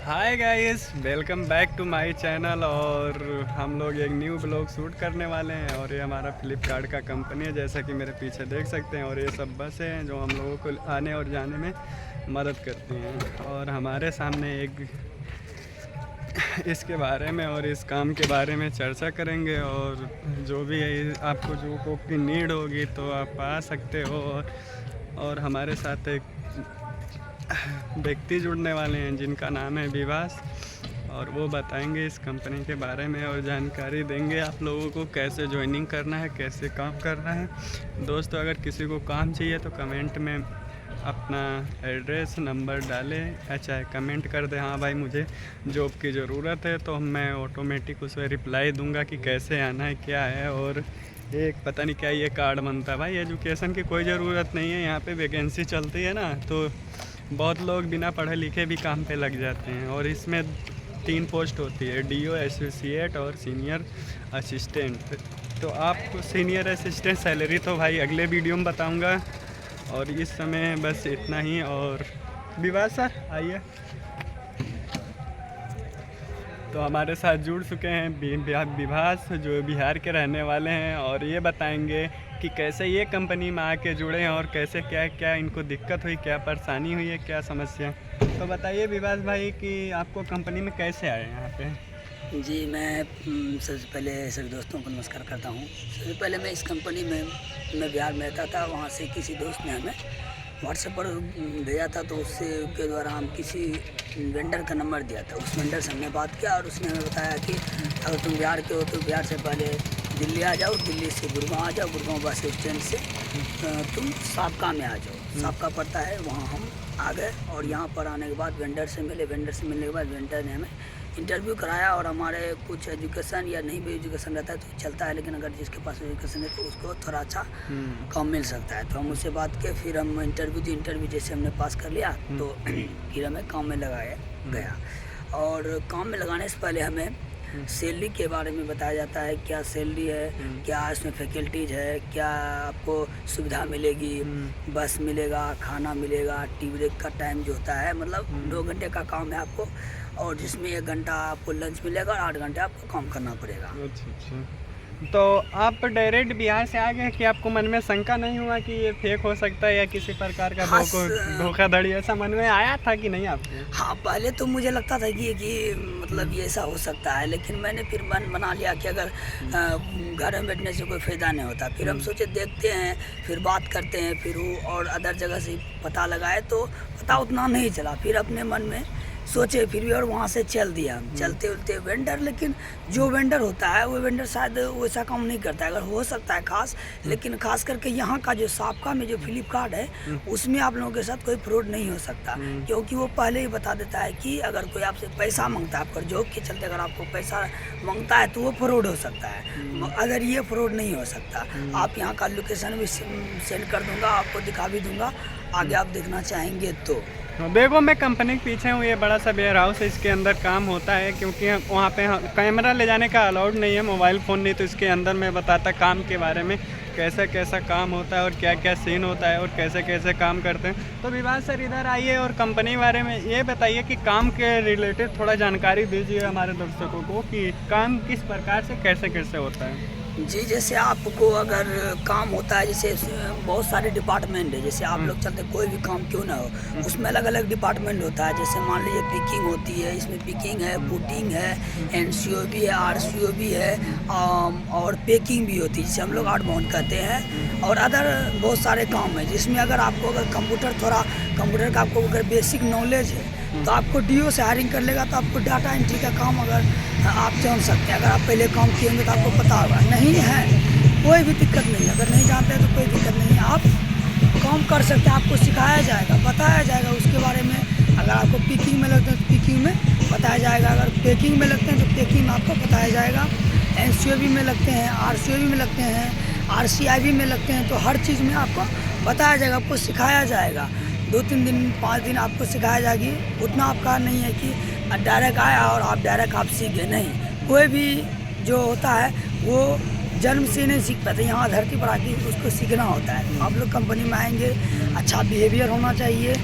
Hi guys, welcome back to my channel. और हम लोग एक न्यू ब्लॉग शूट करने वाले हैं और ये हमारा फ्लिपकार्ट का कंपनी है, जैसा कि मेरे पीछे देख सकते हैं। और ये सब बसें हैं जो हम लोगों को आने और जाने में मदद करती हैं। और हमारे सामने एक इसके बारे में और इस काम के बारे में चर्चा करेंगे। और जो भी है, आपको जो कोक की नीड होगी तो आप आ सकते हो। और हमारे साथ एक व्यक्ति जुड़ने वाले हैं जिनका नाम है विवास, और वो बताएंगे इस कंपनी के बारे में और जानकारी देंगे आप लोगों को कैसे ज्वाइनिंग करना है, कैसे काम करना है। दोस्तों, अगर किसी को काम चाहिए तो कमेंट में अपना एड्रेस नंबर डालें, चाहे कमेंट कर दें हाँ भाई मुझे जॉब की ज़रूरत है, तो मैं ऑटोमेटिक उस पर रिप्लाई दूंगा कि कैसे आना है, क्या है। और एक पता नहीं क्या ये कार्ड बनता है भाई, एजुकेशन की कोई ज़रूरत नहीं है। यहाँ पे वैकेंसी चलती है ना, तो बहुत लोग बिना पढ़े लिखे भी काम पे लग जाते हैं। और इसमें 3 पोस्ट होती है, डीओ, एसोसिएट और सीनियर असिस्टेंट। तो आपको सीनियर असिस्टेंट सैलरी तो भाई अगले वीडियो में बताऊंगा। और इस समय बस इतना ही। और विवास सर आइए। तो हमारे साथ जुड़ चुके हैं विभास, जो बिहार के रहने वाले हैं, और ये बताएंगे कि कैसे ये कंपनी में आके जुड़े हैं और कैसे क्या क्या इनको दिक्कत हुई, क्या परेशानी हुई है, क्या समस्या। तो बताइए विभास भाई कि आपको कंपनी में कैसे आए यहाँ पे। जी, मैं सबसे पहले सभी दोस्तों को नमस्कार करता हूँ। सबसे पहले मैं इस कंपनी में बिहार में रहता था। वहाँ से किसी दोस्त ने हमें व्हाट्सएप पर भेजा था, तो उससे के द्वारा हम किसी वेंडर का नंबर दिया था। उस वेंडर से हमने बात किया और उसने हमें बताया कि अगर तुम बिहार के हो तो बिहार से पहले दिल्ली आ जाओ, दिल्ली से गुड़गांव आ जाओ, गुड़गांव बस स्टैंड से तुम साबका में आ जाओ। साबका पड़ता है, वहाँ हम आ गए। और यहाँ पर आने के बाद वेंडर से मिले। वेंडर से मिलने के बाद वेंडर ने हमें इंटरव्यू कराया। और हमारे कुछ एजुकेशन या नहीं भी एजुकेशन रहता है तो चलता है, लेकिन अगर जिसके पास एजुकेशन है तो उसको थोड़ा अच्छा काम मिल सकता है। तो हम उससे बात किए, फिर हम इंटरव्यू जैसे हमने पास कर लिया तो फिर हमें काम में लगाया गया। और काम में लगाने से पहले हमें सैलरी के बारे में बताया जाता है, क्या सैलरी है, क्या इसमें फैकल्टीज़ है, क्या आपको सुविधा मिलेगी, बस मिलेगा, खाना मिलेगा, टी ब्रेक का टाइम जो होता है, मतलब 2 घंटे का काम है आपको, और जिसमें 1 घंटा आपको लंच मिलेगा और 8 घंटे आपको काम करना पड़ेगा। अच्छा। तो आप डायरेक्ट बिहार से आ गए कि आपको मन में शंका नहीं हुआ कि ये फेक हो सकता है या किसी प्रकार का धोखाधड़ी ऐसा मन में आया था कि नहीं आपको? हाँ, पहले तो मुझे लगता था कि मतलब ये ऐसा हो सकता है, लेकिन मैंने फिर मन बना लिया कि अगर घर में बैठने से कोई फ़ायदा नहीं होता। फिर हम सोचे देखते हैं, फिर बात करते हैं, फिर वो और अदर जगह से पता लगाए तो पता उतना नहीं चला। फिर अपने मन में सोचे फिर भी, और वहाँ से चल दिया हम। चलते उलते वेंडर, लेकिन जो वेंडर होता है वो वेंडर शायद वैसा काम नहीं करता है। अगर हो सकता है खास, लेकिन खास करके यहाँ का जो साबका में जो फ्लिपकार्ट है उसमें आप लोगों के साथ कोई फ्रॉड नहीं हो सकता, क्योंकि वो पहले ही बता देता है कि अगर कोई आपसे पैसा मांगता है, आपको जॉब के चलते अगर आपको पैसा मांगता है तो वो फ्रॉड हो सकता है। अगर ये फ्रॉड नहीं हो सकता, आप यहाँ का लोकेशन भी सेंड कर दूँगा, आपको दिखा भी दूँगा, आगे आप देखना चाहेंगे तो। देखो, मैं कंपनी के पीछे हूँ, ये बड़ा सा वेयर हाउस है, इसके अंदर काम होता है, क्योंकि वहाँ पे कैमरा ले जाने का अलाउड नहीं है, मोबाइल फ़ोन नहीं। तो इसके अंदर मैं बताता काम के बारे में, कैसा कैसा काम होता है और क्या क्या सीन होता है और कैसे कैसे काम करते हैं। तो विवास सर इधर आइए और कंपनी के बारे में ये बताइए कि काम के रिलेटेड थोड़ा जानकारी दीजिए हमारे दर्शकों को कि काम किस प्रकार से कैसे कैसे होता है। जी, जैसे आपको अगर काम होता है, जैसे बहुत सारे डिपार्टमेंट है, जैसे आप लोग चलते कोई भी काम क्यों ना हो, उसमें अलग अलग डिपार्टमेंट होता है। जैसे मान लीजिए पिकिंग होती है, इसमें पिकिंग है, पुटिंग है, एनसीओ भी है, आरसीओ भी है, और पैकिंग भी होती है जिसे हम लोग आउटबाउंड कहते हैं। और अदर बहुत सारे काम है जिसमें अगर आपको कंप्यूटर का आपको अगर बेसिक नॉलेज है तो आपको डीओ से हायरिंग कर लेगा, तो आपको डाटा एंट्री का काम अगर आप जान सकते हैं। अगर आप पहले काम किए होंगे तो आपको पता होगा। नहीं है कोई भी दिक्कत नहीं है, अगर नहीं जानते हैं तो कोई दिक्कत नहीं है, आप काम कर सकते हैं। आपको सिखाया जाएगा, बताया जाएगा उसके बारे में। अगर आपको पिकिंग में लगते हैं तो पिकिंग में बताया जाएगा, अगर पैकिंग में लगते हैं तो पैकिंग में आपको बताया जाएगा। एनसीओबी में लगते हैं, आरसीओबी में लगते हैं, आरसीआईबी में लगते हैं, तो हर चीज़ में आपको बताया जाएगा, आपको सिखाया जाएगा। 2-3 दिन 5 दिन आपको सिखाया जाएगी। उतना आपका नहीं है कि डायरेक्ट आया और आप डायरेक्ट आप सीख गए, नहीं। कोई भी जो होता है वो जन्म से नहीं सीख पाते, यहाँ धरती पर आके उसको सीखना होता है। आप लोग कंपनी में आएंगे, अच्छा बिहेवियर होना चाहिए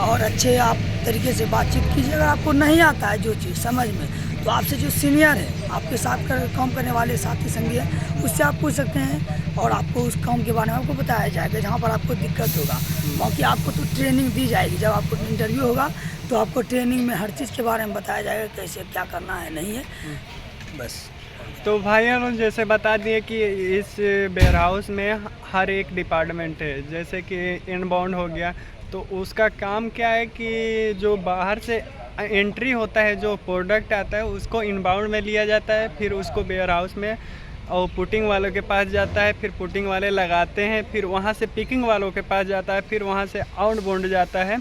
और अच्छे आप तरीके से बातचीत कीजिए। अगर आपको नहीं आता है जो चीज़ समझ में, तो आपसे जो सीनियर है, आपके साथ काम करने वाले साथी संगी हैं, उससे आप पूछ सकते हैं और आपको उस काम के बारे में आपको बताया जाएगा जहाँ पर आपको दिक्कत होगा। बाकी आपको तो ट्रेनिंग दी जाएगी, जब आपको इंटरव्यू होगा तो आपको ट्रेनिंग में हर चीज़ के बारे में बताया जाएगा, कैसे क्या करना है नहीं है बस। तो भाई हम जैसे बता दिए कि इस वेयर हाउस में हर एक डिपार्टमेंट है, जैसे कि इनबाउंड हो गया, तो उसका काम क्या है कि जो बाहर से एंट्री होता है, जो प्रोडक्ट आता है उसको इनबाउंड में लिया जाता है, फिर उसको वेयर हाउस में और पुटिंग वालों के पास जाता है, फिर पुटिंग वाले लगाते हैं, फिर वहाँ से पिकिंग वालों के पास जाता है, फिर वहाँ से आउटबाउंड जाता है।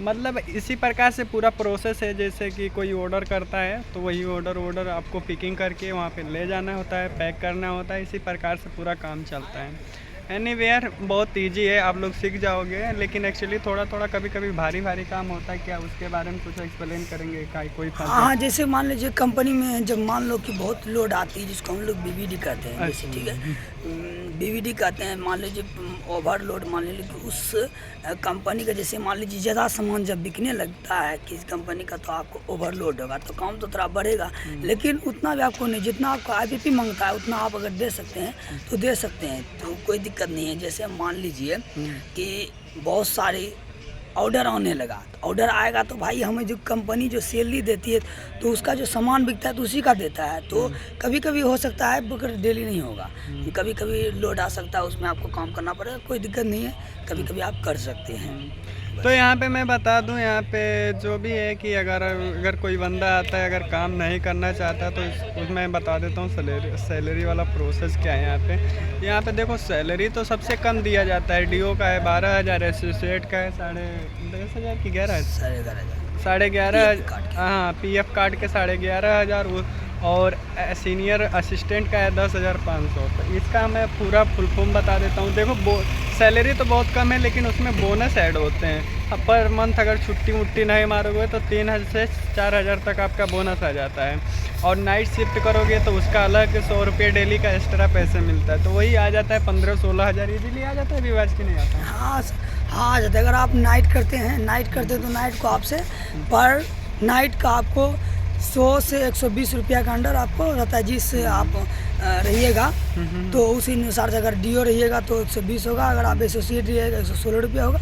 मतलब इसी प्रकार से पूरा प्रोसेस है। जैसे कि कोई ऑर्डर करता है तो वही ऑर्डर आपको पिकिंग करके वहाँ पे ले जाना होता है, पैक करना होता है, इसी प्रकार से पूरा काम चलता है। एनीवेयर बहुत इजी है, आप लोग सीख जाओगे, लेकिन एक्चुअली थोड़ा कभी कभी भारी काम होता है। क्या उसके बारे में कुछ एक्सप्लेन करेंगे? कोई हाँ, जैसे मान लीजिए कंपनी में जब मान लो कि बहुत लोड आती है, जिसको हम लोग बीवीडी कहते हैं, जैसे ठीक है बीवीडी कहते हैं, मान लीजिए ओवरलोड, मान लीजिए कि उस कंपनी का जैसे मान लीजिए ज़्यादा सामान जब बिकने लगता है किसी कंपनी का, तो आपको ओवरलोड होगा, तो काम तो थोड़ा बढ़ेगा, लेकिन उतना भी आपको नहीं, जितना आपको IPP मांगता है उतना आप अगर दे सकते हैं तो दे सकते हैं, तो कोई दिक्कत नहीं है। जैसे मान लीजिए कि बहुत सारे ऑर्डर आने लगा, तो ऑर्डर आएगा तो भाई हमें जो कंपनी जो सैलरी देती है तो उसका जो सामान बिकता है तो उसी का देता है। तो कभी कभी हो सकता है मगर डेली नहीं होगा, कभी कभी लोड आ सकता है, उसमें आपको काम करना पड़ेगा, कोई दिक्कत नहीं है, कभी कभी आप कर सकते हैं। तो यहाँ पे मैं बता दूँ, यहाँ पे जो भी है कि अगर कोई बंदा आता है, अगर काम नहीं करना चाहता तो उसमें बता देता हूँ सैलरी वाला प्रोसेस क्या है। यहाँ पे देखो सैलरी तो सबसे कम दिया जाता है, DO का है 12,000, एसोसिएट का है 10,500 की 11,000 11,500, हाँ PF काट के 11,500, और सीनियर असिस्टेंट का है 10,500। तो इसका मैं पूरा फुल फॉर्म बता देता हूँ। देखो सैलरी तो बहुत कम है, लेकिन उसमें बोनस ऐड होते हैं। पर मंथ अगर छुट्टी नहीं मारोगे तो 3,000 से 4,000 तक आपका बोनस आ जाता है, और नाइट शिफ्ट करोगे तो उसका अलग 100 रुपये डेली का एक्स्ट्रा पैसे मिलता है, तो वही आ जाता है 15-16 हज़ार ईजीली आ जाता है। विवास की नहीं आता? हाँ आ जाता है। अगर आप नाइट करते हैं तो नाइट को आपसे पर नाइट का आपको 100 से 120 रुपया का अंडर आपको रहता है, जिससे आप रहिएगा तो उसी अनुसार से अगर DO रहिएगा तो 120 होगा, अगर आप एसोसिएट रहिएगा 116 रुपया होगा,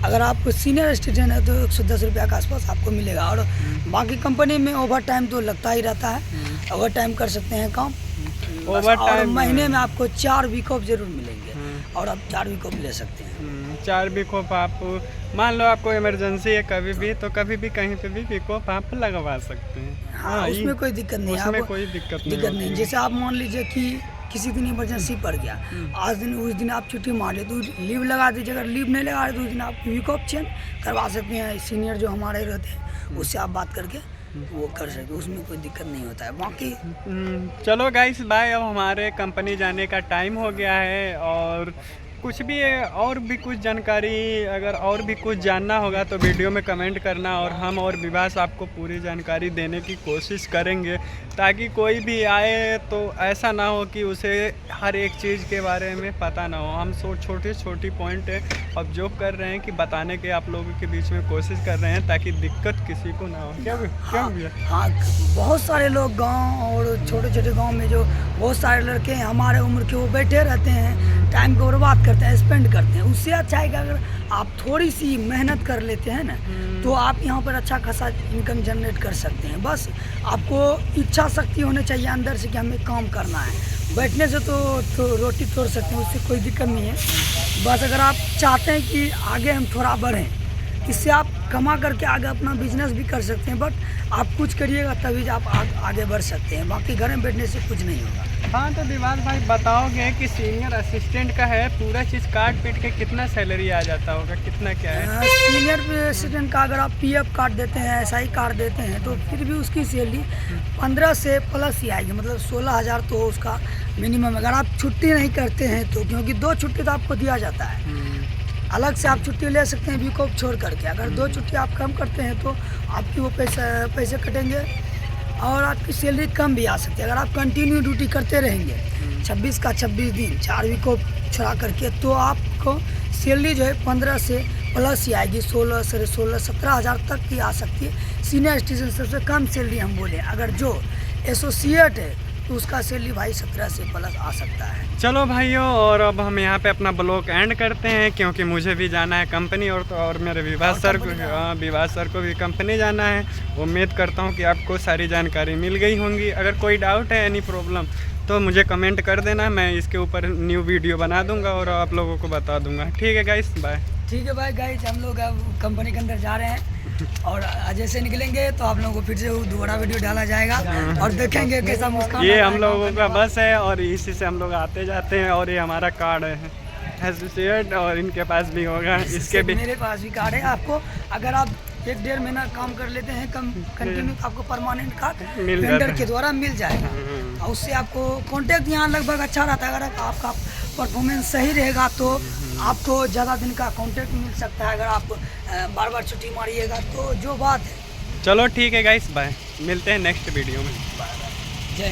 अगर आप सीनियर स्टूडेंट है तो 110 रुपया के आसपास आपको मिलेगा। और बाकी कंपनी में ओवर टाइम तो लगता ही रहता है, ओवर टाइम कर सकते हैं काम, और महीने में आपको 4 वीक ऑफ जरूर मिलेंगे, और आप 4 वीक ऑफ ले सकते हैं। 4 वीक ऑफ आप मान लो आपको इमरजेंसी है कभी भी, तो कभी भी कहीं पे भी वीक ऑफ आप लगवा सकते हैं। हाँ, उसमें कोई दिक्कत नहीं है, उसमें कोई दिक्कत नहीं। जैसे आप मान लीजिए कि किसी दिन इमरजेंसी पड़ गया, उस दिन आप छुट्टी मार ले तो लीव लगा दीजिए, अगर लीव नहीं लगा रहे तो उस दिन आप वीक ऑफ चेंज करवा सकते हैं। सीनियर जो हमारे रहते हैं उससे आप बात करके वो कर सकते, उसमें कोई दिक्कत नहीं होता है। बाकी चलो गाइस बाय, अब हमारे कंपनी जाने का टाइम हो गया है, और कुछ भी और भी कुछ जानकारी अगर और भी कुछ जानना होगा तो वीडियो में कमेंट करना, और हम और विवास आपको पूरी जानकारी देने की कोशिश करेंगे, ताकि कोई भी आए तो ऐसा ना हो कि उसे हर एक चीज़ के बारे में पता ना हो। हम छोटी पॉइंट अब जो कर रहे हैं कि बताने के आप लोगों के बीच में कोशिश कर रहे हैं, ताकि दिक्कत किसी को ना हो। क्या भैया? हाँ, बहुत सारे लोग गांव और छोटे गांव में जो बहुत सारे लड़के हैं हमारे उम्र के, वो बैठे रहते हैं, टाइम को बर्बाद करते हैं, स्पेंड करते हैं। उससे अच्छा है कि अगर आप थोड़ी सी मेहनत कर लेते हैं ना, तो आप यहाँ पर अच्छा खासा इनकम जनरेट कर सकते हैं। बस आपको इच्छा शक्ति होनी चाहिए अंदर से कि हमें काम करना है। बैठने से तो रोटी तोड़ सकते हैं, उससे कोई दिक्कत नहीं है। बस अगर आप चाहते हैं कि आगे हम थोड़ा बढ़ें, इससे आप कमा करके आगे अपना बिजनेस भी कर सकते हैं, बट आप कुछ करिएगा तभी आप आगे बढ़ सकते हैं, बाकी घर में बैठने से कुछ नहीं होगा। हाँ, तो दिवाल भाई बताओगे कि सीनियर असिस्टेंट का है पूरा चीज़ काट पीट के कितना सैलरी आ जाता होगा, कितना क्या है? सीनियर असिस्टेंट का अगर आप PF काट देते हैं, SI काट देते हैं, तो फिर भी उसकी सैलरी 15 से प्लस ही आएगी, मतलब 16,000 तो उसका मिनिमम। अगर आप छुट्टी नहीं करते हैं तो, क्योंकि 2 छुट्टी तो आपको दिया जाता है, अलग से आप छुट्टी ले सकते हैं वीक ऑफ छोड़ करके। अगर 2 छुट्टी आप कम करते हैं तो आपकी वो पैसे कटेंगे, और आपकी सैलरी कम भी आ सकती है। अगर आप कंटिन्यू ड्यूटी करते रहेंगे 26 का 26 दिन 4 वीक ऑफ छुड़ा करके, तो आपको सैलरी जो है 15 से प्लस ही आएगी, 16 साढ़े 16 17,000 तक की आ सकती है। सीनियर सिटीजन सबसे कम सैलरी हम बोले, अगर जो एसोसिएट है तो उसका सैलरी भाई 17 से प्लस आ सकता है। चलो भाइयों, और अब हम यहाँ पे अपना ब्लॉग एंड करते हैं, क्योंकि मुझे भी जाना है कंपनी, और मेरे विवास सर को, विवास सर को भी कंपनी जाना है। उम्मीद करता हूँ कि आपको सारी जानकारी मिल गई होंगी। अगर कोई डाउट है, एनी प्रॉब्लम, तो मुझे कमेंट कर देना, मैं इसके ऊपर न्यू वीडियो बना दूंगा और आप लोगों को बता दूंगा। ठीक है गाइस, बाय। ठीक है भाई गाइस, हम लोग अब कंपनी के अंदर जा रहे हैं और जैसे निकलेंगे तो आप लोगों को फिर से दोबारा वीडियो डाला जाएगा और देखेंगे कैसा मुस्कान। ये हम लोगों का बस है और इसी से हम लोग आते जाते हैं, और ये हमारा कार्ड है एसोसिएट, और इनके पास भी होगा, इसके भी मेरे पास भी कार्ड है। आपको अगर आप 1-1.5 महीना काम कर लेते हैं कंटिन्यू, आपको परमानेंट कार्ड वेंडर के द्वारा मिल जाएगा और उससे आपको कॉन्टैक्ट यहाँ लगभग अच्छा रहता है। अगर आपका परफॉर्मेंस सही रहेगा तो आपको ज़्यादा दिन का कॉन्टैक्ट मिल सकता है। अगर आप बार बार छुट्टी मारिएगा तो जो बात है। चलो ठीक है गाइस, बाय, मिलते हैं नेक्स्ट वीडियो में।